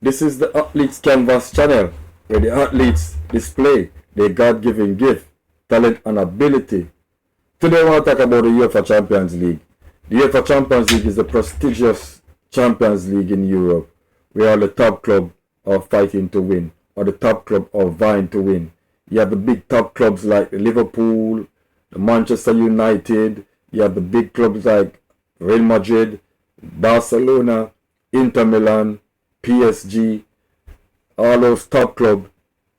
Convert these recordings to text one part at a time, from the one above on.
This is the Athletes Canvas channel, where the athletes display their God-given gift, talent, and ability. Today I want to talk about the Eufa Champions League. The Eufa Champions League is the prestigious Champions League in Europe, where all the top clubs are fighting to win, or the top club are vying to win. You have the big top clubs like the Liverpool, the Manchester United. You have the big clubs like Real Madrid, Barcelona, Inter Milan, PSG. All those top clubs,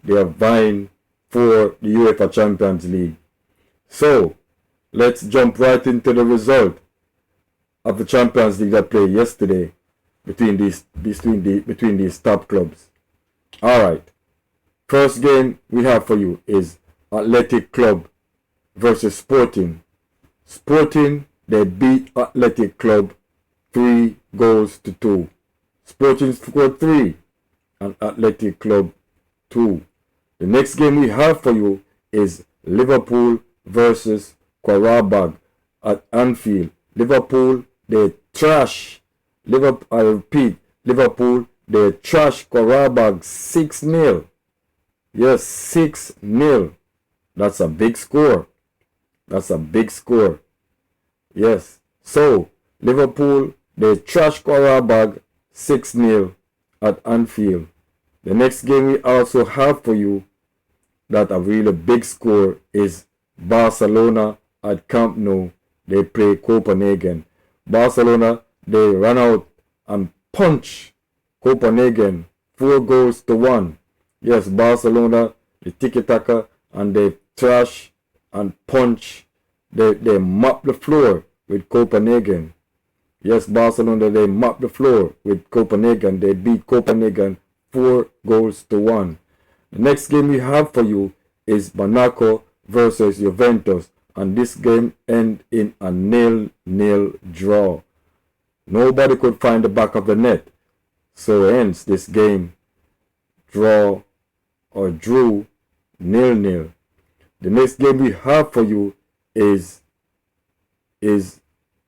they are vying for the UEFA Champions League. So let's jump right into the result of the Champions League that played yesterday between these top clubs. All right. First game we have for you is Athletic Club versus Sporting. Sporting, they beat Athletic Club 3-2. Sporting scored 3 and Athletic Club 2. The next game we have for you is Liverpool versus Qarabag at Anfield. Liverpool, they trash. I repeat, Liverpool, they trash Qarabag 6-0. Yes, 6-0. That's a big score. That's a big score. Yes. So, Liverpool, they trash Qarabag 6-0 at Anfield. The next game we also have for you that a really big score is Barcelona at Camp Nou. They play Copenhagen. Barcelona, they run out and punch Copenhagen 4-1. Yes, Barcelona, the tiki-taka, and they trash and punch. They mop the floor with Copenhagen. Yes, Barcelona, they mop the floor with Copenhagen. They beat Copenhagen 4-1. The next game we have for you is Monaco versus Juventus. And this game ended in a 0-0 draw. Nobody could find the back of the net. So hence this game drew 0-0. The next game we have for you is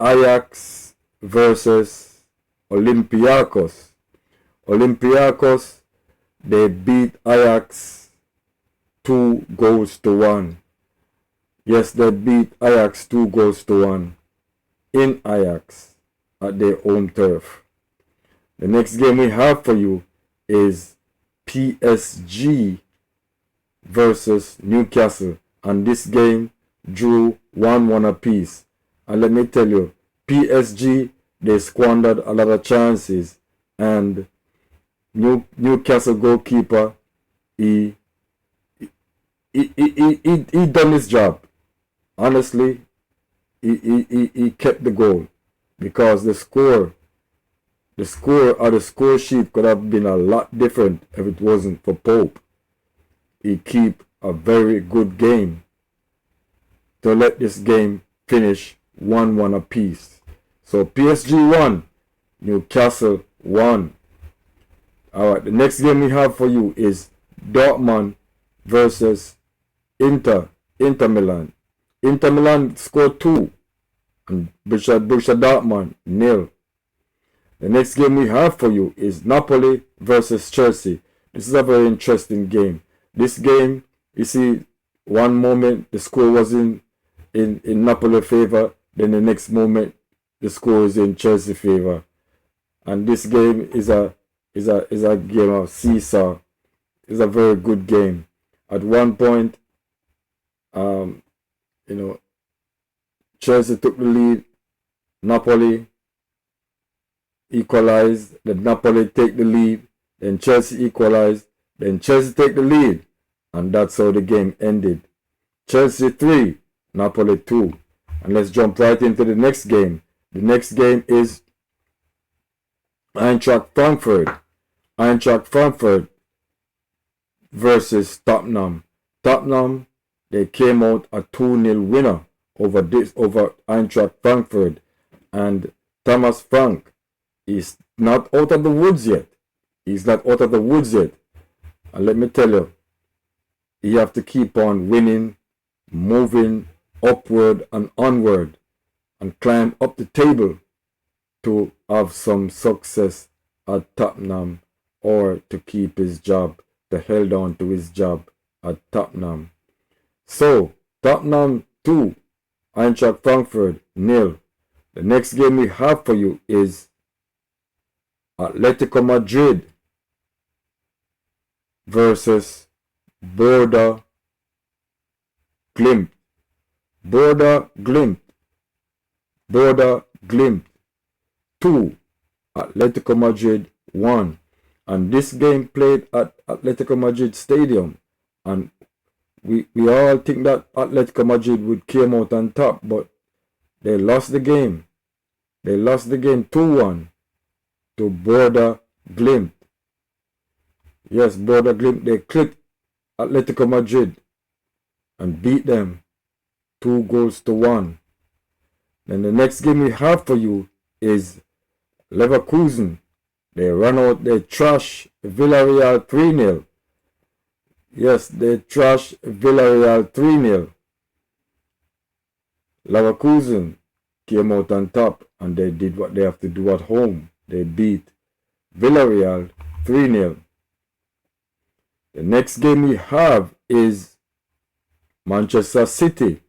Ajax versus Olympiacos. Olympiacos, they beat Ajax 2-1. Yes, they beat Ajax 2-1 in Ajax at their home turf. The next game we have for you is PSG versus Newcastle, and this game drew 1-1 apiece. And let me tell you, PSG, they squandered a lot of chances, and Newcastle goalkeeper, he done his job. Honestly, he kept the goal, because the score or the score sheet could have been a lot different if it wasn't for Pope. He keep a very good game to let this game finish 1-1 apiece. So PSG won, Newcastle won. Alright, the next game we have for you is Dortmund versus Inter Milan. Inter Milan scored 2 and Borussia Dortmund 0. The next game we have for you is Napoli versus Chelsea. This is a very interesting game. This game, you see, one moment the score was in Napoli favor, then the next moment the score is in Chelsea favor. And this game is a game of seesaw. It's a very good game. At one point, Chelsea took the lead. Napoli equalized. Then Napoli take the lead. Then Chelsea equalized. Then Chelsea take the lead. And that's how the game ended. Chelsea 3, Napoli 2. And let's jump right into the next game. The next game is Eintracht Frankfurt. Eintracht Frankfurt versus Tottenham. Tottenham, they came out a 2-0 winner over Eintracht Frankfurt. And Thomas Frank is not out of the woods yet. He's not out of the woods yet. And let me tell you, you have to keep on winning, moving upward and onward, and climb up the table to have some success at Tottenham or to keep his job, to hold on to his job at Tottenham. So, Tottenham 2, Eintracht Frankfurt 0. The next game we have for you is Atletico Madrid versus Border Glimt. Border Glimt 2, Atletico Madrid 1. And this game played at Atletico Madrid Stadium. And we all think that Atletico Madrid would come out on top, but they lost the game. They lost the game 2-1 to Border Glimt. Yes, Border Glimt, they clipped Atletico Madrid and beat them 2-1. Then the next game we have for you is Leverkusen. They trash Villarreal 3-0. Yes, they trash Villarreal 3-0. Leverkusen came out on top and they did what they have to do at home. They beat Villarreal 3-0. The next game we have is Manchester City.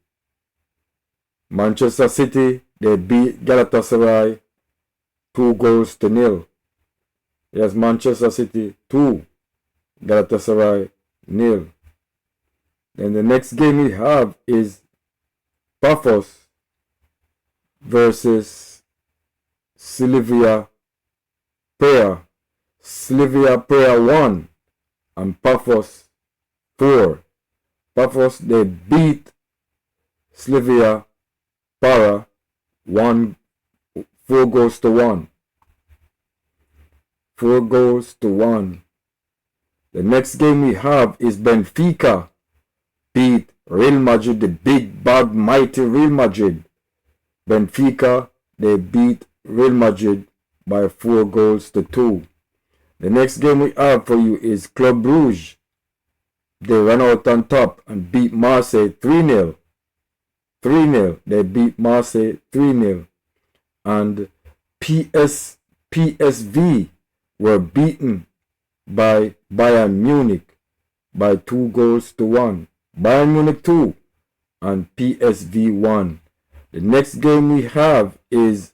Manchester City, they beat Galatasaray 2-0. Yes, Manchester City 2, Galatasaray 0. Then the next game we have is Paphos versus Slavia Praha. Slavia Praha 1 and Paphos 4. Paphos, they beat Slavia Praha 4-1. 4-1. The next game we have is Benfica beat Real Madrid, the big, bad, mighty Real Madrid. Benfica, they beat Real Madrid by 4-2. The next game we have for you is Club Brugge. They ran out on top and beat Marseille 3-0. 3-0. They beat Marseille 3-0. And PSV were beaten by Bayern Munich by 2-1. Bayern Munich 2 and PSV 1. The next game we have is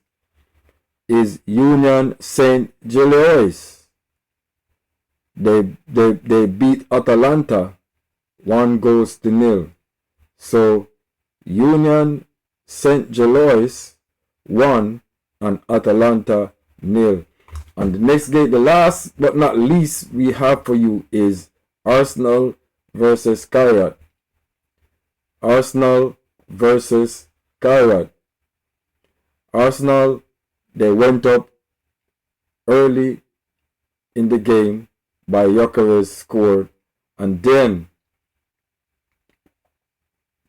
Union Saint Gilloise. They beat Atalanta 1-0. So Union Saint Gilloise 1 and Atalanta 0. And the next game, the last but not least we have for you is Arsenal versus Kairat. Arsenal versus Kairat. Arsenal, they went up early in the game by Gyökeres scored, and then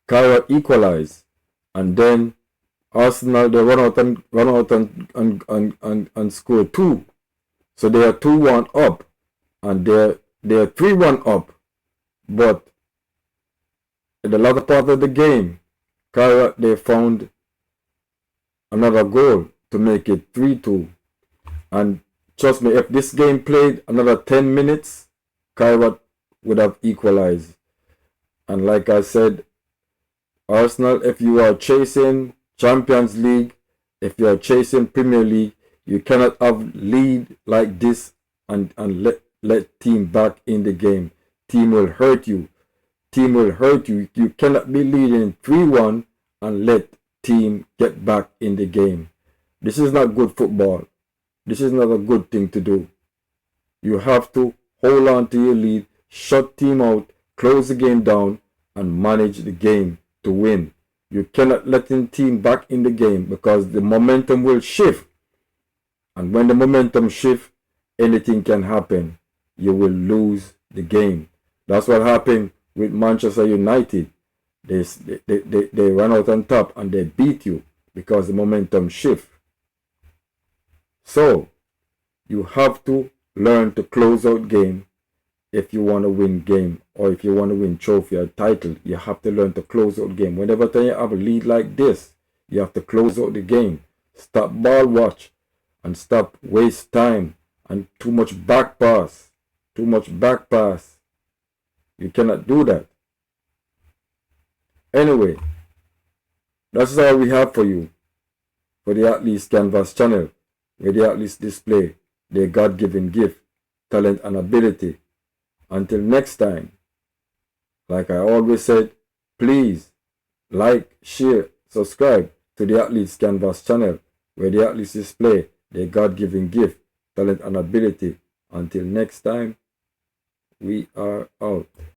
Kairat equalized, and then Arsenal, they run out and score 2. So they are 2-1 up, and they're 3-1 up. But in the latter part of the game, Kairat, they found another goal to make it 3-2. And trust me, if this game played another 10 minutes, Kairat would have equalized. And like I said, Arsenal, if you are chasing Champions League, if you are chasing Premier League, you cannot have lead like this and let team back in the game. Team will hurt you. Team will hurt you. You cannot be leading 3-1 and let team get back in the game. This is not good football. This is not a good thing to do. You have to hold on to your lead, shut team out, close the game down, and manage the game to win. You cannot let the team back in the game because the momentum will shift. And when the momentum shifts, anything can happen. You will lose the game. That's what happened with Manchester United. They ran out on top and they beat you because the momentum shift. So, you have to learn to close out game if you want to win game, or if you want to win trophy or title. You have to learn to close out game. Whenever you have a lead like this, you have to close out the game. Stop ball watch and stop waste time and too much back pass. Too much back pass. You cannot do that. Anyway, that's all we have for you for the Athletes Canvas channel, where the athletes display their God-given gift, talent, and ability. Until next time, like I always said, please like, share, subscribe to the Athletes Canvas channel, where the athletes display their God-given gift, talent, and ability. Until next time, we are out.